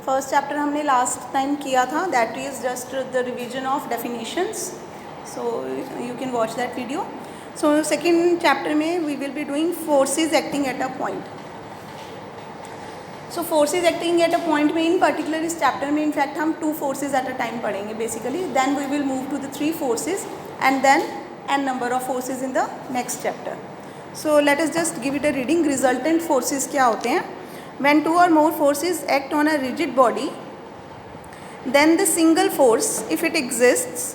First chapter हमने last time किया था, that is just the revision of definitions, so you can watch that video. So second chapter में we will be doing forces acting at a point. So forces acting at a point में in particular इस चैप्टर में in fact हम 2 forces at a time पढ़ेंगे basically. Then we will move to the 3 forces and then N number of forces in the next chapter. So let us just give it a reading. Resultant forces क्या होते हैं? When 2 or more forces act on a rigid body, then the single force, if it exists,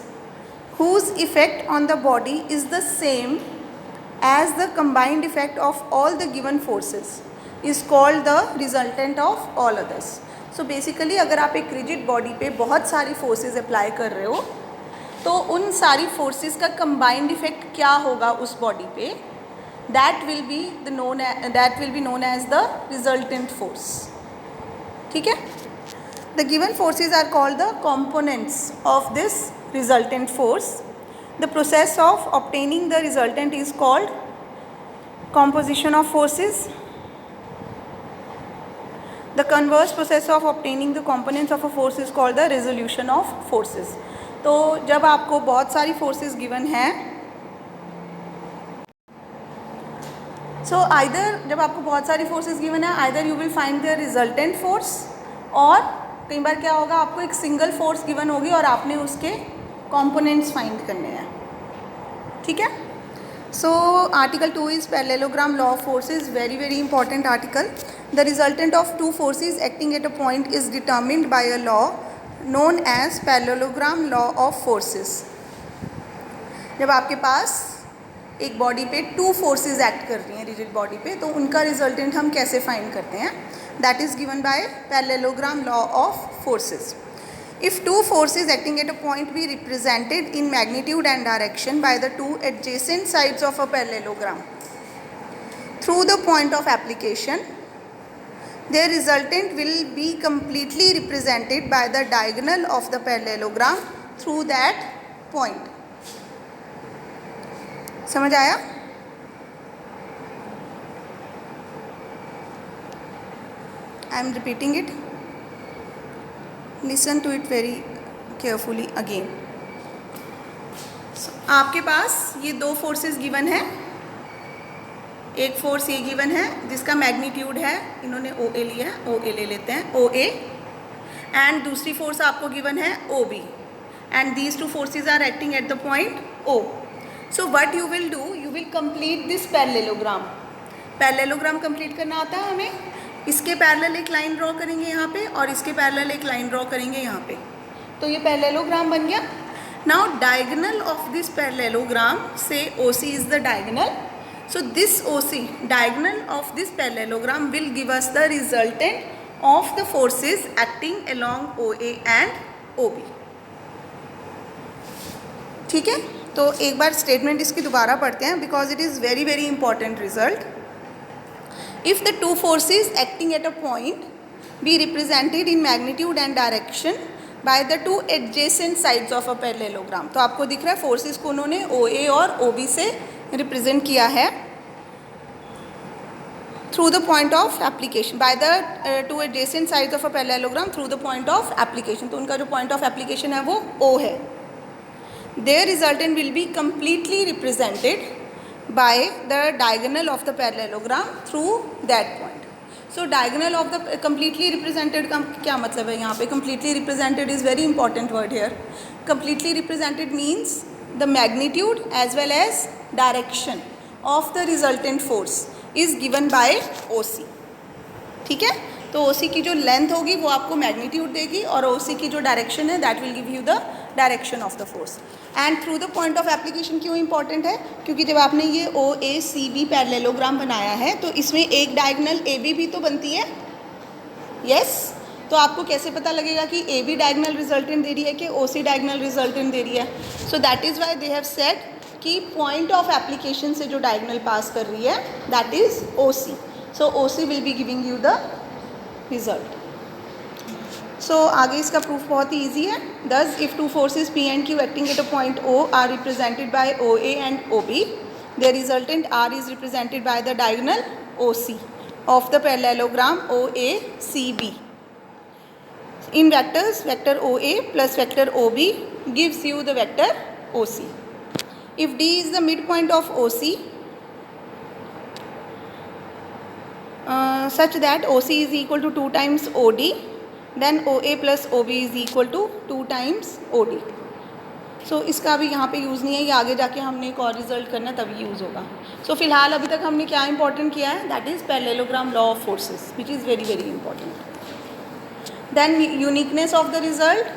whose effect on the body is the same as the combined effect of all the given forces, is called the resultant of all others. So basically अगर आप एक rigid body पे बहुत सारी forces apply कर रहे हो तो उन सारी forces का combined effect क्या होगा उस body पे, that will be known as the resultant force. ठीक है? The given forces are called the components of this resultant force. The process of obtaining the resultant is called composition of forces. The converse process of obtaining the components of a force is called the resolution of forces. तो जब आपको बहुत सारी forces given हैं, so either जब आपको बहुत सारी forces given है, either you will find the resultant force, और कई बार क्या होगा, आपको एक सिंगल फोर्स गिवन होगी और आपने उसके कंपोनेंट्स फाइंड करने हैं. ठीक है? So article 2 is parallelogram law of forces, very very important article. The resultant of 2 forces acting at a point is determined by a law known as parallelogram law of forces. जब आपके पास एक body पे 2 forces act कर रही हैं rigid body पे, तो उनका रिजल्टेंट हम कैसे फाइंड करते हैं? That is given by parallelogram law of forces. If 2 forces acting at a point be represented in magnitude and direction by the 2 adjacent sides of a parallelogram through the point of application, their resultant will be completely represented by the diagonal of the parallelogram through that point. समझ आया? I am repeating it. Listen to it very carefully again. So, आपके पास ये 2 forces given है. एक force ये given है जिसका magnitude है, इन्होंने OA लिया है, OA ले लेते हैं, OA. एंड दूसरी फोर्स आपको गिवन है OB. And these 2 forces are acting at the point O. So what you will do, you will complete this parallelogram. Parallelogram complete करना आता है हमें. इसके पैरेलल एक लाइन ड्रॉ करेंगे यहाँ पे और इसके पैरेलल एक लाइन ड्रॉ करेंगे यहाँ पे, तो ये पैरेललोग्राम बन गया. Now diagonal of this parallelogram से OC is the diagonal. So this OC, diagonal of this parallelogram, will give us the resultant of the forces acting along OA and OB. ठीक है? तो एक बार स्टेटमेंट इसकी दोबारा पढ़ते हैं because it is very very important result. If the 2 forces acting at a point be represented in magnitude and direction by the 2 adjacent sides of a parallelogram, तो आपको दिख रहा है फोर्सेस को उन्होंने OA और OB से रिप्रेजेंट किया है through the point of application, by the 2 adjacent sides of a parallelogram through the point of application. तो उनका जो point of application है वो O है. Their resultant will be completely represented by the diagonal of the parallelogram through that point. So diagonal of the completely represented का क्या मतलब है यहाँ पे? Completely represented is very important word here. Completely represented means the magnitude as well as direction of the resultant force is given by OC. ठीक है? तो OC की जो लेंथ होगी वो आपको मैग्नीट्यूड देगी और OC की जो डायरेक्शन है that will give you the direction of the force. And through the point of application क्यों इंपॉर्टेंट है? क्योंकि जब आपने ये OACB पैरेललोग्राम बनाया है तो इसमें एक डायगोनल AB भी तो बनती है. यस? तो आपको कैसे पता लगेगा कि AB डायगोनल रिजल्टेंट दे रही है कि OC डायगोनल रिजल्टेंट दे रही है? So that is why they have said कि पॉइंट ऑफ एप्लीकेशन से जो डायगोनल पास कर रही है that is OC. So OC will be giving you the result. So आगे इसका प्रूफ बहुत ही ईजी है. Thus if 2 forces P and Q acting at a point O are represented by OA and OB, their resultant R is represented by the diagonal OC of the parallelogram OACB. In vectors, vector OA plus vector OB gives you the vector OC. If D is the midpoint of OC such that OC is equal to 2 times OD, then OA plus OB is equal to 2 times OD. सो इसका भी यहाँ पे use नहीं है, ये आगे जाके हमने एक और रिजल्ट करना है तभी यूज़ होगा. सो फिलहाल अभी तक हमने क्या इंपॉर्टेंट किया है, that is parallelogram law of forces, which is very very important. Then uniqueness of the result,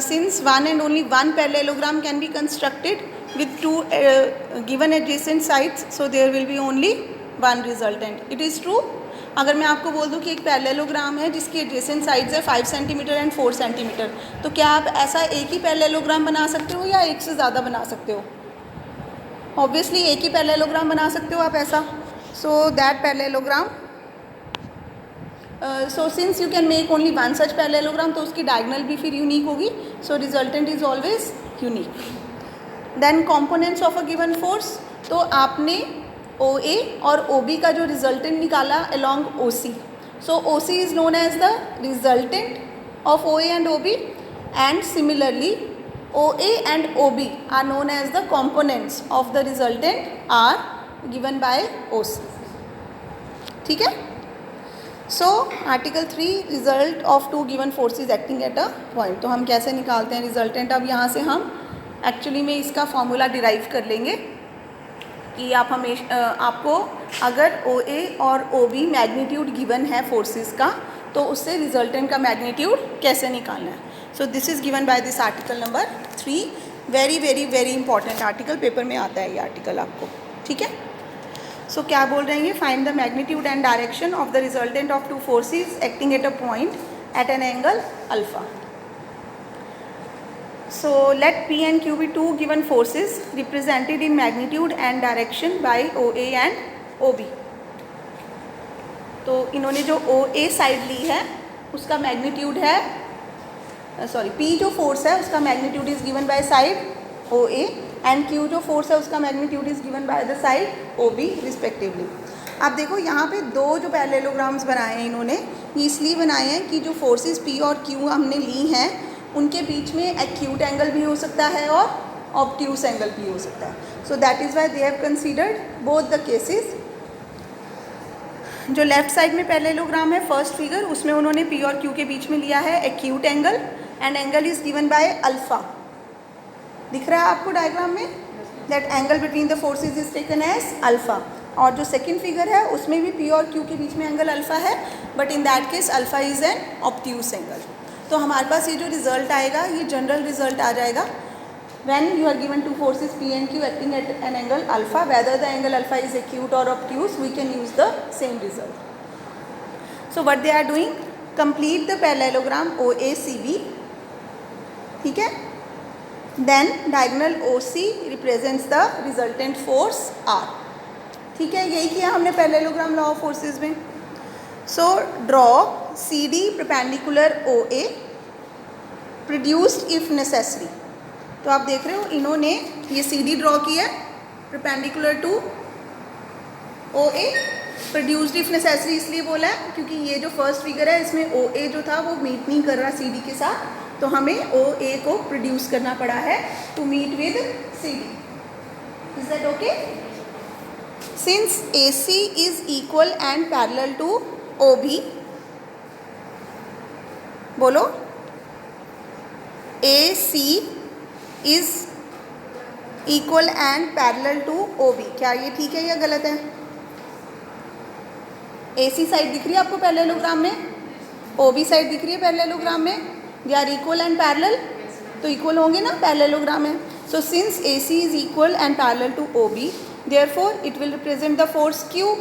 since one and only one parallelogram can be constructed with two given adjacent sides, so there will be only one resultant. It is true. अगर मैं आपको बोल दूं कि एक parallelogram है जिसकी adjacent sides है 5 सेंटीमीटर एंड 4 सेंटीमीटर, तो क्या आप ऐसा एक ही पैरेललोग्राम बना सकते हो या एक से ज़्यादा बना सकते हो? ऑब्वियसली एक ही पैरेललोग्राम बना सकते हो आप ऐसा. So that parallelogram, so since you can make only one such parallelogram, तो उसकी डायगोनल भी फिर यूनिक होगी. So resultant is always unique. Then components of a given force, तो आपने OA और OB का जो रिजल्टेंट निकाला along OC, so OC is known as the resultant of OA and OB, and similarly OA and OB are known as the components of the resultant are given by OC. ठीक है. So article 3, result of two given forces acting at a point. तो हम कैसे निकालते हैं resultant? अब यहाँ से हम एक्चुअली में इसका फॉर्मूला डिराइव कर लेंगे कि आप हमेशा आपको अगर OA और OB मैग्नीट्यूड गिवन है फोर्सेस का, तो उससे रिजल्टेंट का मैग्नीट्यूड कैसे निकालना है. So this is given by this article number 3. Very very very important article, paper में आता है ये आर्टिकल आपको. ठीक है. सो क्या बोल रहे हैं ये? Find the magnitude and direction of the resultant of two forces acting at a point at an angle alpha. So let P and Q be two given forces represented in magnitude and direction by OA and OB. तो इन्होंने जो OA side ली है उसका magnitude है, P जो force है उसका magnitude is given by side OA, and Q जो फोर्स है उसका magnitude is given by the side OB respectively. आप देखो यहाँ पे दो जो पैरेललोग्राम्स बनाए हैं इन्होंने, ये इसलिए बनाए हैं कि जो फोर्सेस P और Q हमने ली हैं उनके बीच में एक्यूट एंगल भी हो सकता है और ऑब्ट्यूस एंगल भी हो सकता है. So that is why they have considered both the cases. जो लेफ्ट साइड में पैरेललोग्राम है फर्स्ट फिगर, उसमें उन्होंने P और Q के बीच में लिया है acute angle, and angle is given by alpha. दिख रहा है आपको डायग्राम में? That angle between the forces is taken as alpha. और जो सेकेंड फिगर है उसमें भी P और Q के बीच में एंगल अल्फा है, but in that case alpha is an obtuse angle. तो हमारे पास ये जो रिजल्ट आएगा ये जनरल रिजल्ट आ जाएगा. When you are given two forces P and Q acting at an angle alpha, whether the angle alpha is acute और obtuse, we can use the same result. So what they are doing, complete the parallelogram OACB. ठीक है. Then diagonal OC represents the resultant force R. ठीक है. यही किया हमने parallelogram law of forces में. So draw CD perpendicular OA produced if necessary. तो आप देख रहे हो इन्होंने ये CD ड्रॉ किया perpendicular to OA, produced if necessary इसलिए बोला है क्योंकि ये जो फर्स्ट फिगर है इसमें OA जो था वो मीट नहीं कर रहा CD के साथ, तो हमें OA को प्रोड्यूस करना पड़ा है to meet with CD. Is that okay? Since AC is equal and parallel to OB, बोलो AC is equal and parallel to OB. क्या ये ठीक है या गलत है? AC साइड दिख रही है आपको पैरेललोग्राम में, OB साइड दिख रही है पैरेललोग्राम में, they are equal and parallel, तो इक्वल होंगे ना पैरेललोग्राम में. So since AC is equal and parallel to OB, therefore it will represent the force Q.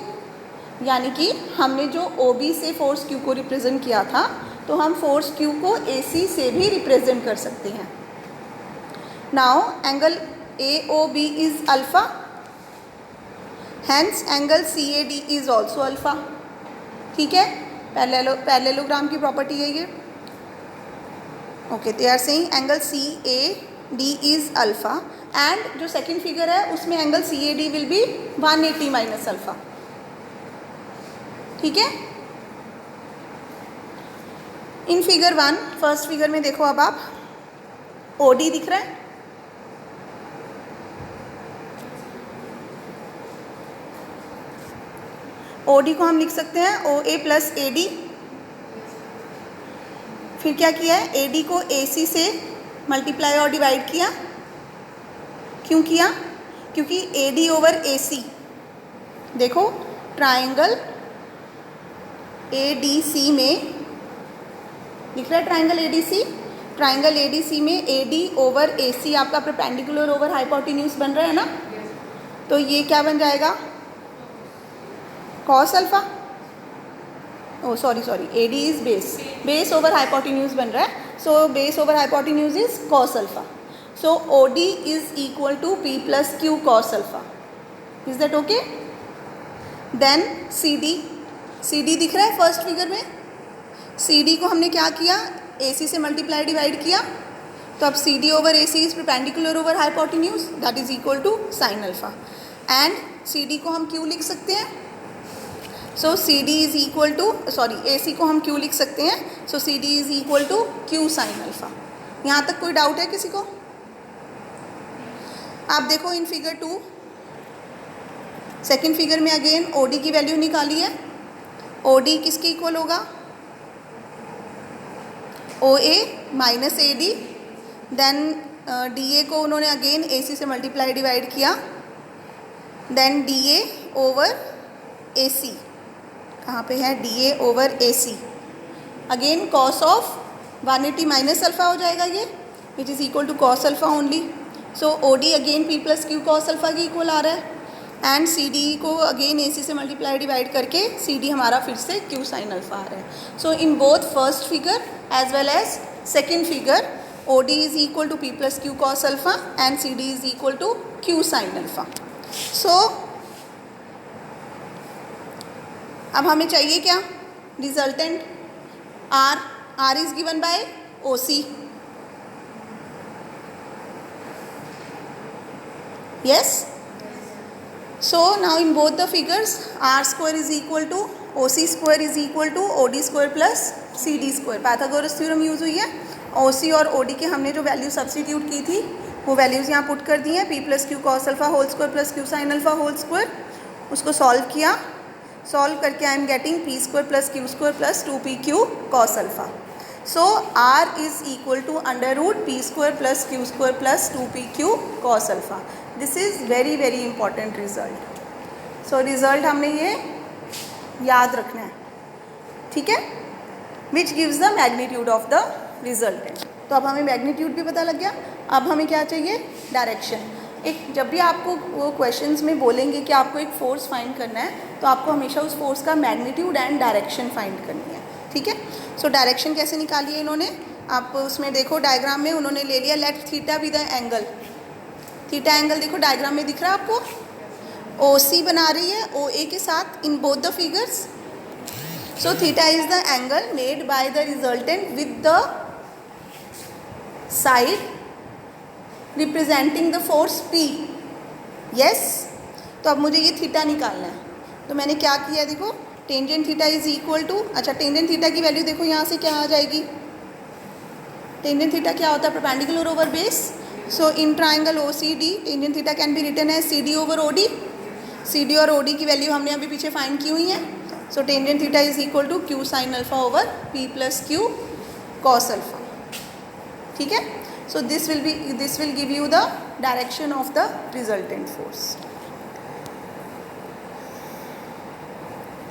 यानी कि हमने जो OB से फोर्स Q को रिप्रेजेंट किया था, तो हम फोर्स Q को AC से भी रिप्रेजेंट कर सकते हैं. Now angle AOB is alpha, hence angle CAD is also alpha. ठीक है. पैरेललोग्राम की प्रॉपर्टी है ये. Okay, they are saying angle CAD is alpha, and जो सेकेंड फिगर है उसमें angle CAD will be 180 minus alpha. ठीक है. इन फिगर 1 फर्स्ट फिगर में देखो, अब आप OD दिख रहा है, OD को हम लिख सकते हैं OA प्लस AD। फिर क्या किया है, AD को AC से मल्टीप्लाई और डिवाइड किया। क्यों किया? क्योंकि AD ओवर AC, देखो ट्राइंगल ADC में दिख रहा है, ट्राइंगल ADC, ट्राइंगल ADC में AD ओवर AC आपका परपेंडिकुलर ओवर हाइपोटेन्यूज बन रहा है ना, तो ये क्या बन जाएगा, cos alpha, oh sorry AD is base over hypotenuse बन रहा है, so base over hypotenuse is cos alpha, so OD is equal to P plus Q cos alpha. Is that okay? Then CD दिख रहा है first figure में, CD को हमने क्या किया, AC से मल्टीप्लाई डिवाइड किया, तो अब CD over AC is perpendicular over hypotenuse, that is equal to sine alpha, and CD को हम Q लिख सकते हैं, so CD is equal to AC को हम Q लिख सकते हैं, so CD is equal to Q sine alpha. यहाँ तक कोई डाउट है किसी को? आप देखो इन फिगर 2 सेकेंड फिगर में अगेन OD की वैल्यू निकाली है, OD किसके इक्वल होगा, OA minus AD, then DA को उन्होंने अगेन AC से मल्टीप्लाई डिवाइड किया, देन DA ओवर AC, कहाँ पे है DA over AC, again cos of 180 minus alpha हो जाएगा ये, which is equal to cos alpha only, so OD again P plus Q cos alpha के equal आ रहा है, एंड CD को अगेन AC से मल्टीप्लाई डिवाइड करके CD हमारा फिर से Q साइन अल्फा आ रहा है। So in both first figure as well as second figure OD is equal to P plus Q cos alpha and CD is equal to Q sine alpha. So अब हमें चाहिए क्या, resultant R is given by OC, yes? So now in both the figures R square is equal to OC square is equal to OD square plus CD square, Pythagoras theorem use हुई है। OC और OD के हमने जो value substitute की थी वो values यहाँ पुट कर दी हैं, P plus Q cos alpha whole square plus Q sine alpha whole square, उसको सॉल्व किया, सॉल्व करके I am getting P square plus Q square plus 2PQ cos alpha. So R is equal to under root P square plus Q square plus 2PQ cos alpha. This is very very important result. So result हमने ये याद रखना है, ठीक है, which gives the magnitude of the resultant. तो अब हमें मैग्नीट्यूड भी पता लग गया, अब हमें क्या चाहिए, डायरेक्शन। एक जब भी आपको वो क्वेश्चंस में बोलेंगे कि आपको एक फोर्स फाइंड करना है, तो आपको हमेशा उस फोर्स का मैग्नीट्यूड एंड डायरेक्शन फाइंड करनी है, ठीक है। सो डायरेक्शन कैसे निकाली है इन्होंने, आप उसमें देखो डायग्राम में उन्होंने ले लिया let theta with the angle, theta angle देखो डायग्राम में दिख रहा है आपको, OC बना रही है OA के साथ in both the figures. So theta is the angle made by the resultant with the side representing the force P, yes. तो अब मुझे ये थीटा निकालना है, तो मैंने क्या किया, देखो tangent theta is equal to, अच्छा टेंजेंट थीटा की वैल्यू देखो यहाँ से क्या आ जाएगी, टेंजेंट थीटा क्या होता है, perpendicular over base. So in triangle OCD tangent theta can be written as CD over OD, CD और OD की वैल्यू हमने अभी पीछे फाइंड की हुई है। So tangent theta is equal to Q sine alpha over P plus Q cos alpha, ठीक है। So this will give you the direction of the resultant force.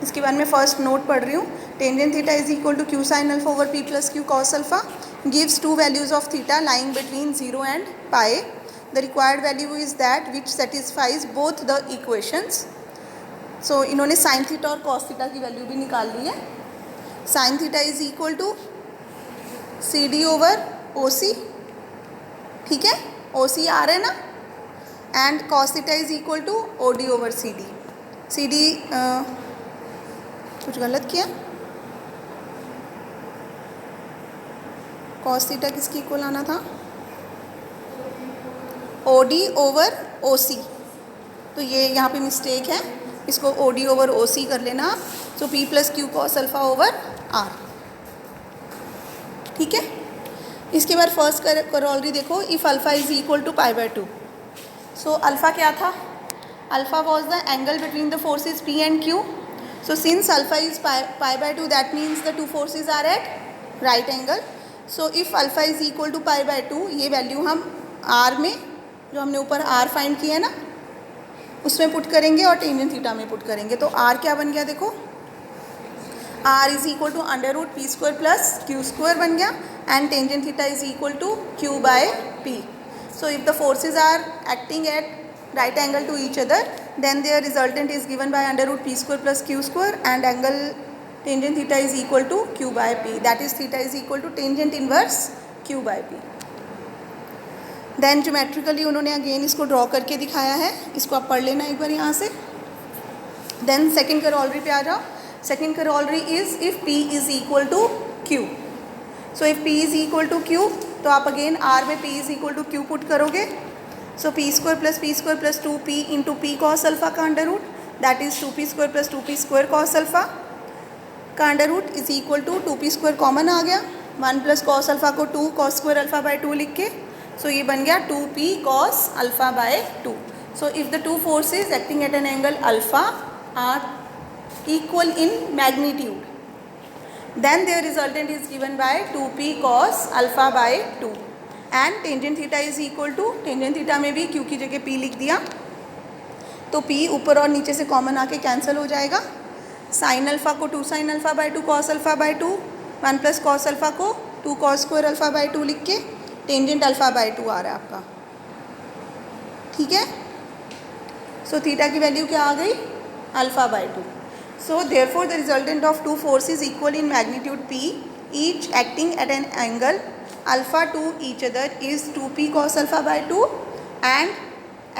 इसके बाद मैं फर्स्ट नोट पढ़ रही हूँ, tangent theta is equal to Q sine alpha over P plus Q cos alpha gives two values of theta lying between 0 and pi. The required value is that which satisfies both the equations. So इन्होंने sin theta और cos theta की value भी निकाल ली है। sin theta is equal to CD over OC, ठीक है, OC आ रहा है ना, and cos theta is equal to OD over CD। CD कुछ गलत किया, कॉस थीटा किसकी इक्वल आना था, OD ओवर OC, तो ये यहाँ पे मिस्टेक है, इसको OD ओवर OC कर लेना। So P plus Q cos alpha over R, ठीक है। इसके बाद फर्स्ट करोलरी देखो, if alpha is equal to pi by 2। So alpha क्या था? Alpha was the angle between the forces P and Q. So since alpha is pi by 2, that means the two forces are at right angle. So if alpha is equal to pi by 2, ये value हम R में, जो हमने ऊपर R find किया है ना, उसमें पुट करेंगे और टेंजेंट थीटा में पुट करेंगे। तो R क्या बन गया देखो, R is equal to under root P square plus Q square बन गया, and tangent theta is equal to Q by P. So if the forces are acting at right angle to each other, then their resultant is given by under root p square plus q square, and angle tangent theta is equal to q by p, that is theta is equal to tangent inverse q by p. Then geometrically उन्होंने again इसको draw करके दिखाया है, इसको आप पढ़ लेना एक बार यहाँ से. Then सेकेंड करोलरी पे आ जाओ. Second corollary is if p is equal to q. So if p is equal to q, तो आप अगेन r में p is equal to q put करोगे. So p square plus 2p into p cos alpha का under root, that is 2p square plus 2p square cos alpha का under root is equal to 2p square common आ गया, 1 plus cos alpha को 2 cos square alpha by 2 लिख के, so ये बन गया 2p cos alpha by 2. So if the two forces acting at an angle alpha are equal in magnitude, then their resultant is given by 2p cos alpha by 2. And tangent theta is equal to, tangent theta में भी Q की जगह p लिख दिया, तो p ऊपर और नीचे से कॉमन आके कैंसिल हो जाएगा. साइन अल्फ़ा को 2 sine alpha by 2 cos alpha by 2, 1 plus cos alpha को 2 कॉस स्क्वायर अल्फ़ा बाई 2 लिख के टेंजेंट अल्फ़ा बाई 2 आ रहा है आपका. ठीक है. सो थीटा की वैल्यू क्या आ गई? Alpha by 2. So therefore the resultant of two forces equal in magnitude p, each acting at an angle alpha to each other is 2p cos alpha by 2 and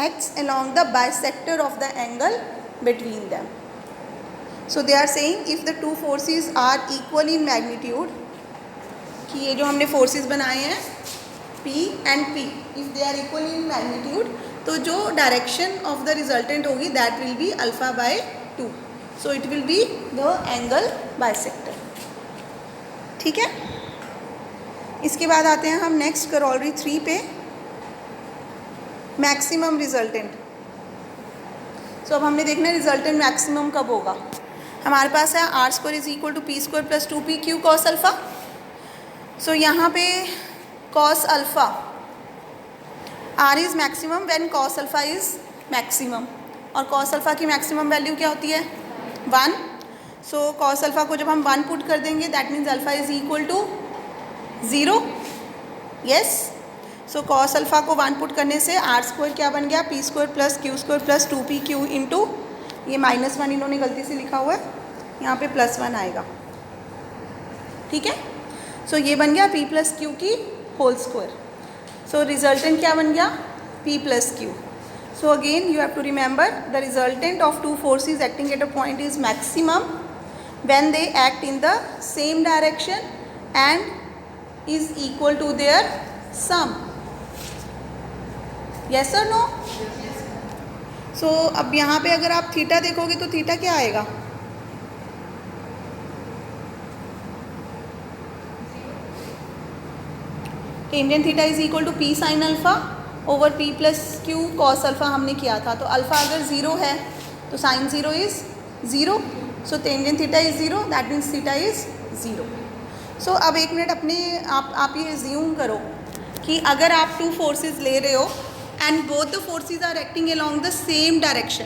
acts along the bisector of the angle between them. So they are saying if the two forces are equal in magnitude, कि ये जो हमने forces बनाए हैं p and p, if they are equal in magnitude, तो जो direction of the resultant होगी that will be alpha by 2. So it will be the angle bisector. ठीक है. इसके बाद आते हैं हम नेक्स्ट करोलरी 3 पे, मैक्सिमम रिजल्टेंट. सो अब हमने देखना है रिजल्टेंट मैक्सिमम कब होगा. हमारे पास है R square is equal to P square plus 2p Q cos alpha. So यहाँ पे cos alpha, R is maximum when cos alpha is maximum, और कॉस अल्फ़ा की मैक्सिमम वैल्यू क्या होती है? 1. सो कॉस अल्फ़ा को जब हम 1 पुट कर देंगे, that means alpha is equal to 0. Yes. So cos alpha को 1 पुट करने से आर स्क्वायर क्या बन गया? P square plus Q square plus 2p Q into, ये -1 इन्होंने गलती से लिखा हुआ है, यहाँ पे +1 आएगा. ठीक है. सो ये बन गया p प्लस क्यू की होल स्क्वायर. सो रिजल्टेंट क्या बन गया? p plus Q. So again you have to remember the resultant of two forces acting at a point is maximum when they act in the same direction and is equal to their sum. Yes or no? So अब यहाँ पे अगर आप theta देखोगे तो theta क्या आएगा? Tangent theta is equal to p sine alpha over p plus Q cos alpha हमने किया था. तो अल्फ़ा अगर 0 है तो sine 0 is 0. So tangent theta is 0, that means theta is 0. So अब एक मिनट अपने आप ये एज्यूम करो कि अगर आप टू फोर्सेस ले रहे हो and both the forces are acting along the same direction,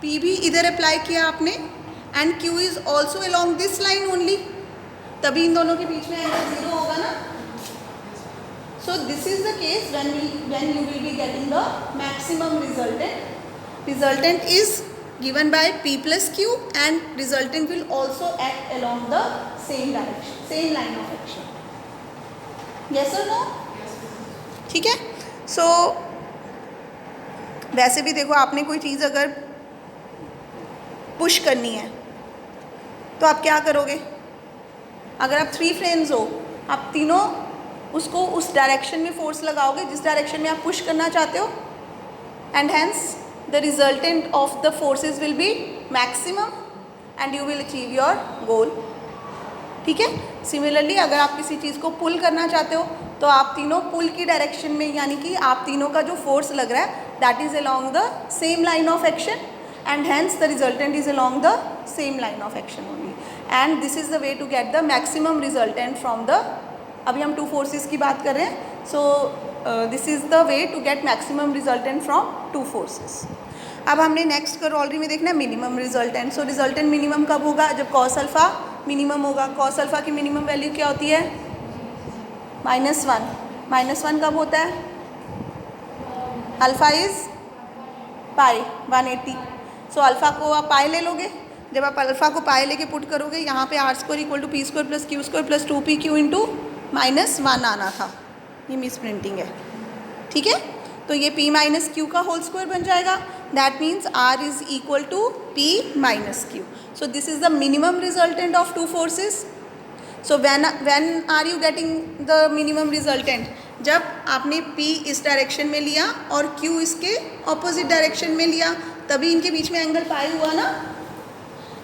p भी इधर अप्लाई किया आपने and q is also along this line only, तभी इन दोनों के बीच में एंगल 0 होगा ना. So this is the case when you will be getting the maximum resultant. Resultant is given by p plus q and resultant will also act along the same direction, same line of action. Yes or no? ठीक है. सो वैसे भी देखो, आपने कोई चीज़ अगर push करनी है तो आप क्या करोगे? अगर आप 3 फ्रेंड्स हो, आप तीनों उसको उस डायरेक्शन में फोर्स लगाओगे जिस डायरेक्शन में आप पुश करना चाहते हो, and hence the resultant of the forces will be maximum and you will achieve your goal. ठीक है। सिमिलरली अगर आप किसी चीज़ को पुल करना चाहते हो तो आप तीनों पुल की डायरेक्शन में, यानी कि आप तीनों का जो फोर्स लग रहा है that is along the same line of action and hence the resultant is along the same line of action only, and this is the way to get the maximum resultant from the, अभी हम two forces की बात कर रहे हैं, so this is the way to get maximum resultant from two forces. अब हमने next corollary में देखना है minimum resultant. So resultant minimum कब होगा? जब कॉस अल्फा मिनिमम होगा। कॉस अल्फा की मिनिमम वैल्यू क्या होती है? -1। -1 कब होता है? Alpha is pi 180। So alpha को आप पाई ले लोगे। जब आप अल्फा को पाई लेके पुट करोगे यहाँ पे r square equal to P square plus Q square plus 2pq into -1 आना था, ये मिस प्रिंटिंग है, ठीक है। तो ये p माइनस क्यू का होल स्क्वायर बन जाएगा, that means r is equal to p minus Q. So this is the minimum resultant of two forces. So when are you getting the minimum resultant? जब आपने p इस direction में लिया और q इसके opposite direction में लिया, तभी इनके बीच में एंगल पाई हुआ ना।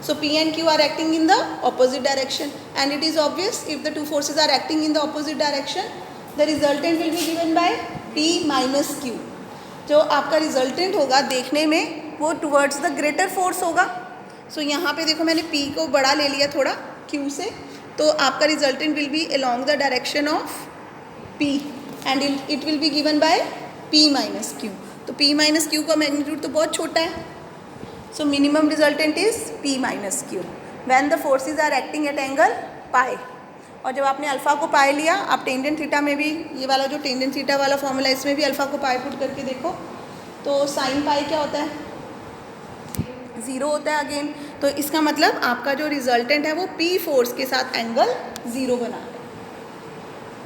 So P and Q are acting in the opposite direction, and it is obvious if the two forces are acting in the opposite direction, the resultant will be given by P minus Q. जो आपका resultant होगा देखने में वो towards the greater force होगा। सो यहाँ पे देखो मैंने P को बड़ा ले लिया थोड़ा Q से, तो आपका resultant will be along the direction of P and it will be given by P minus Q। तो P माइनस Q का मैग्नीट्यूड तो बहुत छोटा है। So minimum resultant is P minus Q when the forces are acting at angle pi। और जब आपने alpha को पाई लिया, आप टेंजेंट थीटा में भी ये वाला जो टेंजेंट थीटा वाला फॉर्मूला इसमें भी अल्फ़ा को पाई पुट करके देखो, तो साइन पाई क्या होता है? 0 होता है अगेन। तो इसका मतलब आपका जो रिजल्टेंट है वो P फोर्स के साथ एंगल 0 बना है,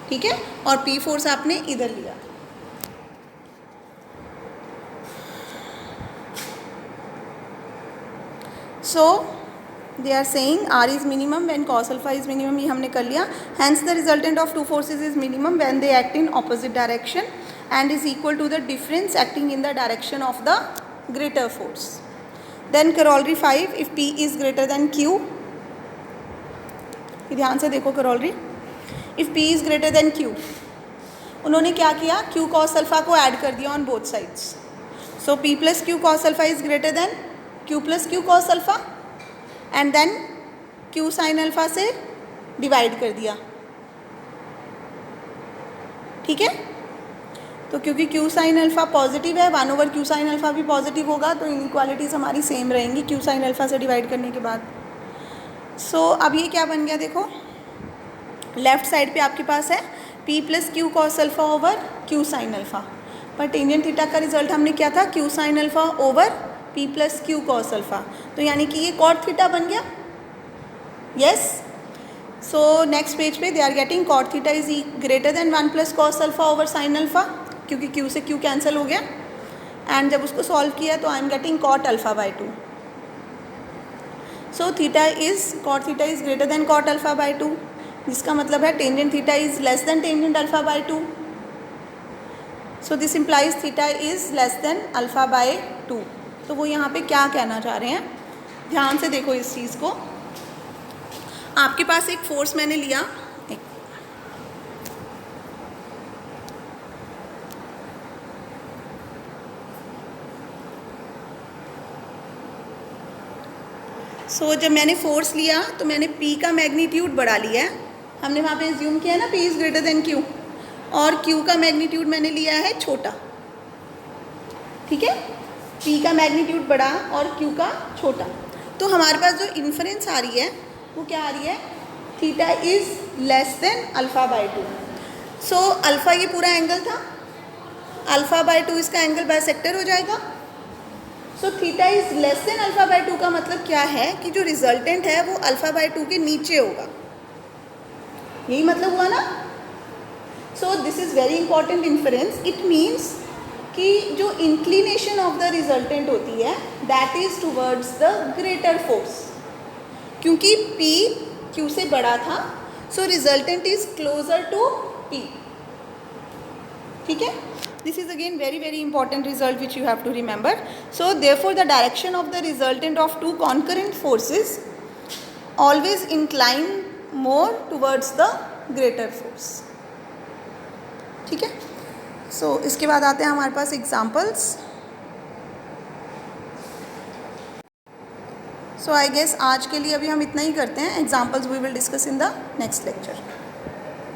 ठीक है। और P फोर्स आपने इधर लिया। So they are saying R is minimum when cos alpha is minimum, ये हमने कर लिया। Hence the resultant of two forces is minimum when they act in opposite direction and is equal to the difference acting in the direction of the greater force. Then corollary 5, if P is greater than Q, ध्यान से देखो corollary, if P is greater than Q, उन्होंने क्या किया? Q cos alpha को add कर दिया on both sides. So P plus Q cos alpha is greater than Q plus Q cos alpha and then Q sine alpha से divide कर दिया, ठीक है। तो क्योंकि Q साइन अल्फ़ा पॉजिटिव है, 1/Q साइन अल्फ़ा भी पॉजिटिव होगा, तो इनइक्वालिटीज़ हमारी सेम रहेंगी Q साइन अल्फ़ा से डिवाइड करने के बाद। सो अब ये क्या बन गया? देखो लेफ्ट साइड पे आपके पास है P plus Q cos alpha over Q sine alpha, पर टेंजेंट थीटा का रिजल्ट हमने क्या था? Q sine alpha over P plus Q cos alpha, तो यानी कि ये कॉट थीटा बन गया। यस। सो नेक्स्ट पेज पे they are getting cot theta is greater than 1 plus cos alpha over sine alpha, क्योंकि Q से Q कैंसिल हो गया, एंड जब उसको सॉल्व किया तो I am getting cot alpha by 2। So theta is cot theta is greater than cot alpha by 2, जिसका मतलब है tangent theta is less than tangent alpha by 2। So this implies theta is less then alpha by 2। तो वो यहाँ पे क्या कहना चाह रहे हैं? ध्यान से देखो इस चीज़ को। आपके पास एक फोर्स मैंने लिया, जब मैंने फोर्स लिया तो मैंने P का मैग्नीट्यूड बढ़ा लिया है। हमने वहाँ पे एज्यूम किया है ना P is greater than Q, और Q का मैग्नीट्यूड मैंने लिया है छोटा, ठीक है। P का मैग्नीट्यूड बड़ा और Q का छोटा, तो हमारे पास जो इन्फरेंस आ रही है वो क्या आ रही है? Theta is less than alpha by 2। So alpha ये पूरा एंगल था, अल्फ़ा बाई 2 इसका एंगल बाइसेक्टर हो जाएगा। So theta is less than alpha by 2 का मतलब क्या है? कि जो रिजल्टेंट है वो अल्फ़ा बाई 2 के नीचे होगा, यही मतलब हुआ ना। So this is very important inference. It means कि जो इंक्लिनेशन ऑफ द रिजल्टेंट होती है that is towards the greater force, क्योंकि P Q से बड़ा था, so resultant is closer to P, ठीक है। This is again very very important result which you have to remember. So therefore the direction of the resultant of two concurrent forces always incline more towards the greater force. ठीक है. सो इसके बाद आते हैं हमारे पास examples. So I guess आज के लिए अभी हम इतना ही करते हैं. Examples we will discuss in the next lecture.